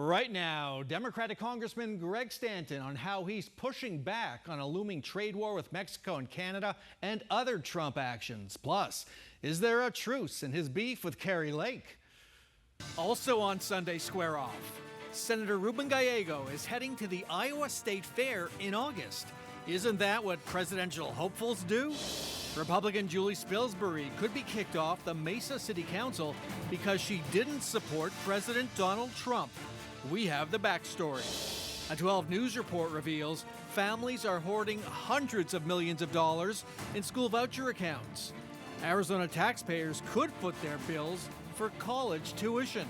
Right now, Democratic Congressman Greg Stanton on how he's pushing back on a looming trade war with Mexico and Canada and other Trump actions. Plus, is there a truce in his beef with Kari Lake? Also on Sunday Square Off, Senator Ruben Gallego is heading to the Iowa State Fair in August. Isn't that what presidential hopefuls do? Republican Julie Spilsbury could be kicked off the Mesa City Council because she didn't support President Donald Trump. We have the backstory. A 12 News report reveals families are hoarding hundreds of millions of dollars in school voucher accounts. Arizona taxpayers could foot their bills for college tuition.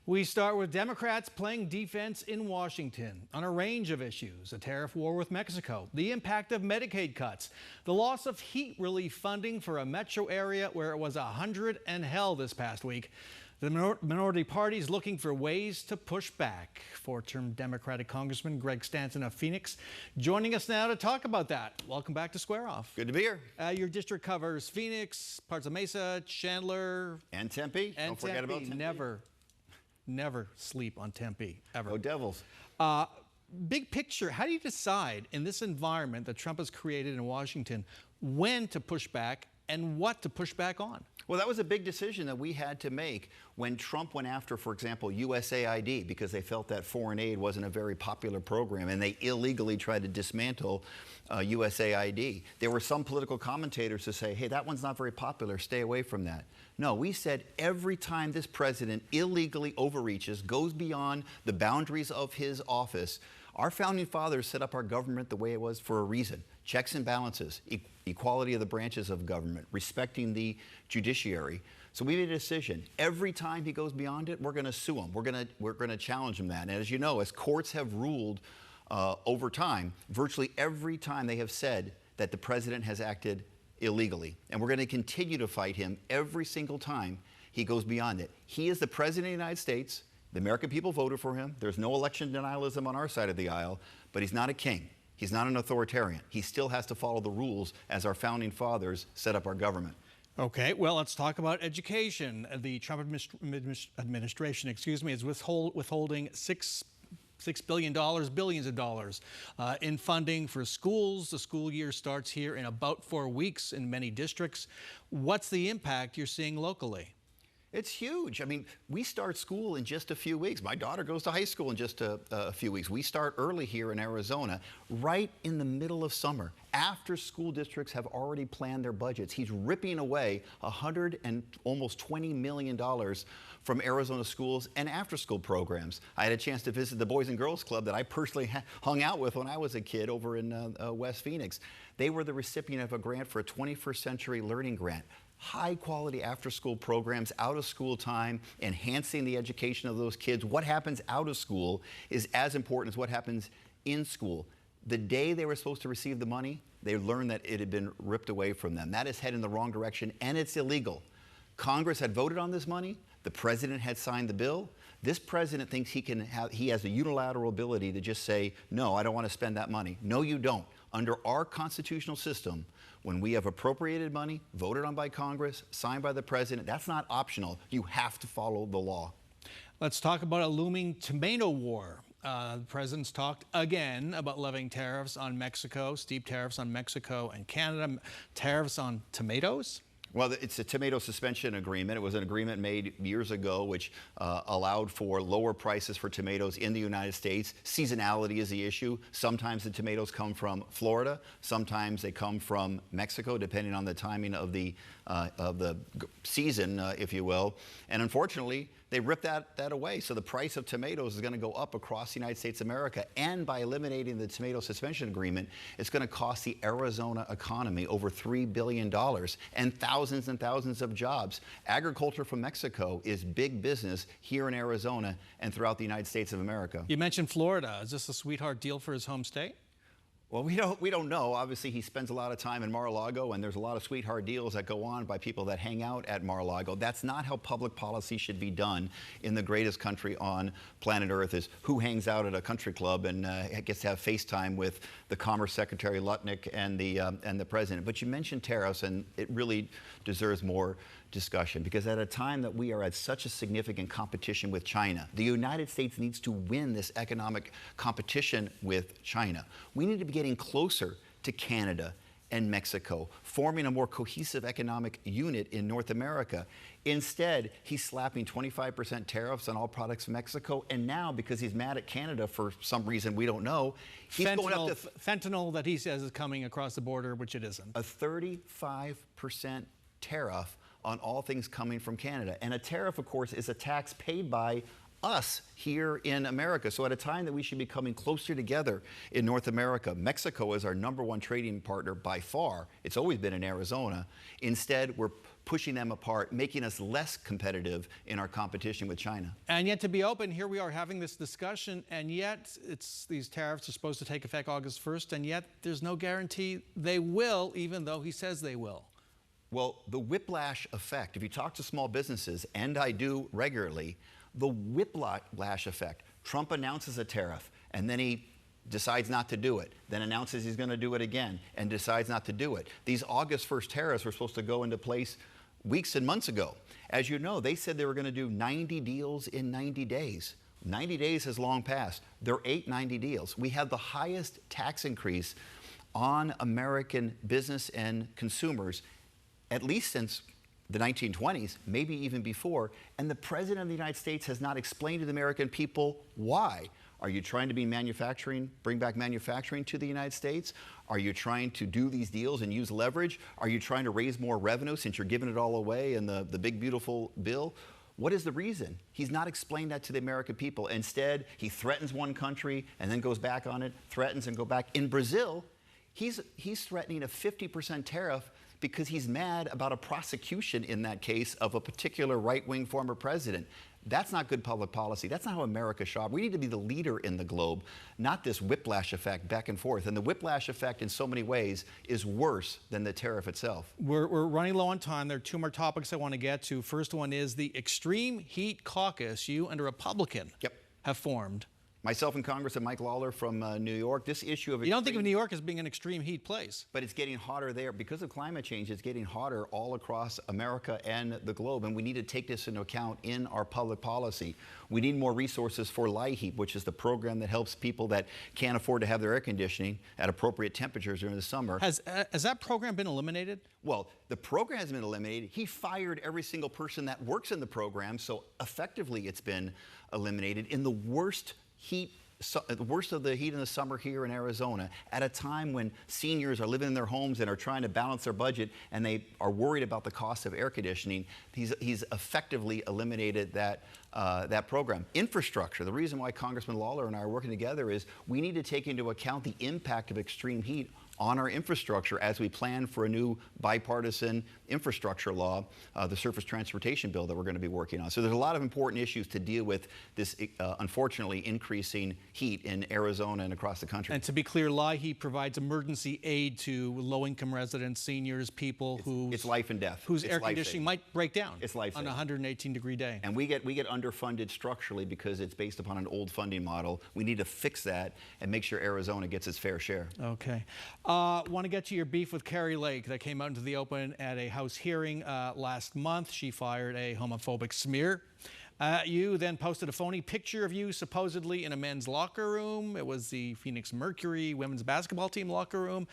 We start with Democrats playing defense in Washington on a range of issues: a tariff war with Mexico, the impact of Medicaid cuts, the loss of heat relief funding for a metro area where it was 100 and hell this past week. The minority party is looking for ways to push back. Four-term Democratic Congressman Greg Stanton of Phoenix joining us now to talk about that. Welcome back to Square Off. Good to be here. Your district covers Phoenix, parts of Mesa, Chandler. And Tempe. And Don't forget about Tempe. Never sleep on Tempe, ever. Go Devils. Big picture, how do you decide in this environment that Trump has created in Washington when to push back and what to push back on? Well, that was a big decision that we had to make when Trump went after, for example, USAID, because they felt that foreign aid wasn't a very popular program, and they illegally tried to dismantle USAID. There were some political commentators who say, hey, that one's not very popular, stay away from that. No, we said every time this president illegally overreaches, goes beyond the boundaries of his office, our founding fathers set up our government the way it was for a reason. Checks and balances, equality of the branches of government, respecting the judiciary. So we made a decision. Every time he goes beyond it, we're going to sue him. We're going to challenge him that. And as you know, as courts have ruled over time, virtually every time they have said that the president has acted illegally. And we're going to continue to fight him every single time he goes beyond it. He is the president of the United States. The American people voted for him. There's no election denialism on our side of the aisle, but he's not a king. He's not an authoritarian. He still has to follow the rules as our founding fathers set up our government. Okay, well, let's talk about education. The Trump administration, is withholding $6 billion, billions of dollars in funding for schools. The school year starts here in about 4 weeks in many districts. What's the impact you're seeing locally? It's huge. I mean, we start school in just a few weeks. My daughter goes to high school in just a few weeks. We start early here in Arizona, right in the middle of summer, after school districts have already planned their budgets. He's ripping away almost $20 million from Arizona schools and after-school programs. I had a chance to visit the Boys and Girls Club that I personally hung out with when I was a kid over in West Phoenix. They were the recipient of a grant for a 21st Century Learning Grant. High-quality after-school programs, out-of-school time, enhancing the education of those kids. What happens out of school is as important as what happens in school. The day they were supposed to receive the money, they learned that it had been ripped away from them. That is heading in the wrong direction, and it's illegal. Congress had voted on this money. The president had signed the bill. This president thinks he has a unilateral ability to just say, no, I don't want to spend that money. No, you don't. Under our constitutional system, when we have appropriated money, voted on by Congress, signed by the president, that's not optional. You have to follow the law. Let's talk about a looming tomato war. The president's talked again about levying tariffs on Mexico, steep tariffs on Mexico and Canada, tariffs on tomatoes. Well, it's a tomato suspension agreement. It was an agreement made years ago which allowed for lower prices for tomatoes in the United States. Seasonality is the issue. Sometimes the tomatoes come from Florida. Sometimes they come from Mexico, depending on the timing of the season, if you will. And unfortunately, they ripped that away. So the price of tomatoes is going to go up across the United States of America. And by eliminating the tomato suspension agreement, it's going to cost the Arizona economy over $3 billion and thousands of jobs. Agriculture from Mexico is big business here in Arizona and throughout the United States of America. You mentioned Florida. Is this a sweetheart deal for his home state? Well, we don't know. Obviously, he spends a lot of time in Mar-a-Lago, and there's a lot of sweetheart deals that go on by people that hang out at Mar-a-Lago. That's not how public policy should be done in the greatest country on planet Earth, is who hangs out at a country club and gets to have FaceTime with the Commerce Secretary Lutnick and the President. But you mentioned tariffs, and it really deserves more discussion, because at a time that we are at such a significant competition with China, the United States needs to win this economic competition with China. We need to be getting closer to Canada and Mexico, forming a more cohesive economic unit in North America. Instead, he's slapping 25% tariffs on all products from Mexico, and now, because he's mad at Canada for some reason we don't know, he's going up to fentanyl that he says is coming across the border, which it isn't. A 35% tariff on all things coming from Canada. And a tariff, of course, is a tax paid by us here in America. So at a time that we should be coming closer together in North America, Mexico is our #1 trading partner by far. It's always been in Arizona. Instead, we're pushing them apart, making us less competitive in our competition with China. And yet, to be open, here we are having this discussion, and yet these tariffs are supposed to take effect August 1st, and yet there's no guarantee they will, even though he says they will. Well, the whiplash effect, if you talk to small businesses, and I do regularly, the whiplash effect. Trump announces a tariff, and then he decides not to do it, then announces he's going to do it again, and decides not to do it. These August 1st tariffs were supposed to go into place weeks and months ago. As you know, they said they were going to do 90 deals in 90 days. 90 days has long passed. There are 90 deals. We have the highest tax increase on American business and consumers at least since the 1920s, maybe even before, and the President of the United States has not explained to the American people why. Are you trying to bring back manufacturing to the United States? Are you trying to do these deals and use leverage? Are you trying to raise more revenue since you're giving it all away in the big, beautiful bill? What is the reason? He's not explained that to the American people. Instead, he threatens one country and then goes back on it, threatens and go back. In Brazil, he's threatening a 50% tariff because he's mad about a prosecution in that case of a particular right-wing former president. That's not good public policy. That's not how America should. We need to be the leader in the globe, not this whiplash effect back and forth. And the whiplash effect in so many ways is worse than the tariff itself. We're running low on time. There are two more topics I want to get to. First one is the Extreme Heat Caucus you and a Republican have formed. Myself and Congressman Mike Lawler from New York. This issue of You don't think of New York as being an extreme heat place? But it's getting hotter there. Because of climate change, it's getting hotter all across America and the globe, and we need to take this into account in our public policy. We need more resources for LIHEAP, which is the program that helps people that can't afford to have their air conditioning at appropriate temperatures during the summer. Has that program been eliminated? Well, the program has been eliminated. He fired every single person that works in the program, so effectively it's been eliminated. In the worst of the heat in the summer here in Arizona, at a time when seniors are living in their homes and are trying to balance their budget and they are worried about the cost of air conditioning, he's effectively eliminated that program. Infrastructure, the reason why Congressman Lawler and I are working together is we need to take into account the impact of extreme heat on our infrastructure as we plan for a new bipartisan infrastructure law, the surface transportation bill that we're going to be working on. So there's a lot of important issues to deal with this, unfortunately, increasing heat in Arizona and across the country. And to be clear, LIHEAP provides emergency aid to low-income residents, seniors, people it's life and death. Whose air conditioning might break down on a 118-degree day. And we get underfunded structurally because it's based upon an old funding model. We need to fix that and make sure Arizona gets its fair share. Okay. Want to get to your beef with Kari Lake that came out into the open at a House hearing last month. She fired a homophobic smear. You then posted a phony picture of you supposedly in a men's locker room. It was the Phoenix Mercury women's basketball team locker room.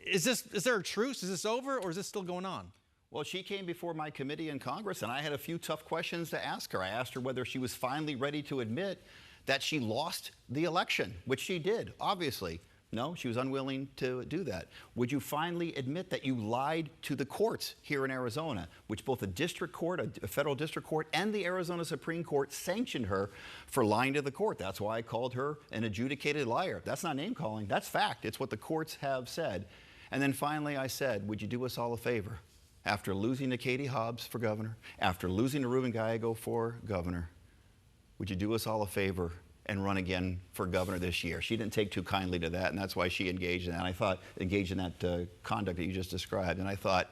Is there a truce? Is this over, or is this still going on? Well, she came before my committee in Congress, and I had a few tough questions to ask her. I asked her whether she was finally ready to admit that she lost the election, which she did, obviously. No, she was unwilling to do that. Would you finally admit that you lied to the courts here in Arizona, which both a district court, a federal district court, and the Arizona Supreme Court sanctioned her for lying to the court? That's why I called her an adjudicated liar. That's not name calling, that's fact. It's what the courts have said. And then finally I said, would you do us all a favor? After losing to Katie Hobbs for governor, after losing to Ruben Gallego for governor, would you do us all a favor and run again for governor this year. She didn't take too kindly to that, and that's why she engaged in that. I thought, engaged in that conduct that you just described. And I thought,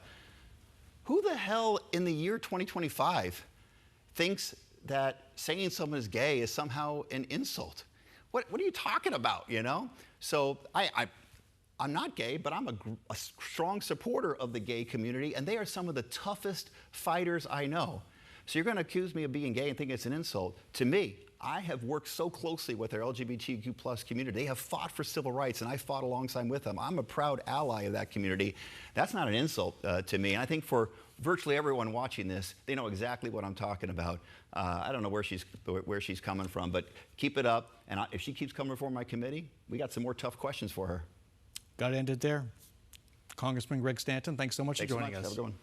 who the hell in the year 2025 thinks that saying someone is gay is somehow an insult? What are you talking about, you know? So I'm not gay, but I'm a strong supporter of the gay community, and they are some of the toughest fighters I know. So you're going to accuse me of being gay and think it's an insult? To me, I have worked so closely with our LGBTQ plus community. They have fought for civil rights, and I fought alongside with them. I'm a proud ally of that community. That's not an insult to me. And I think for virtually everyone watching this, they know exactly what I'm talking about. I don't know where she's coming from, but keep it up. And if she keeps coming before my committee, we got some more tough questions for her. Got to end it there. Congressman Greg Stanton, thanks so much for joining us. Have a good one.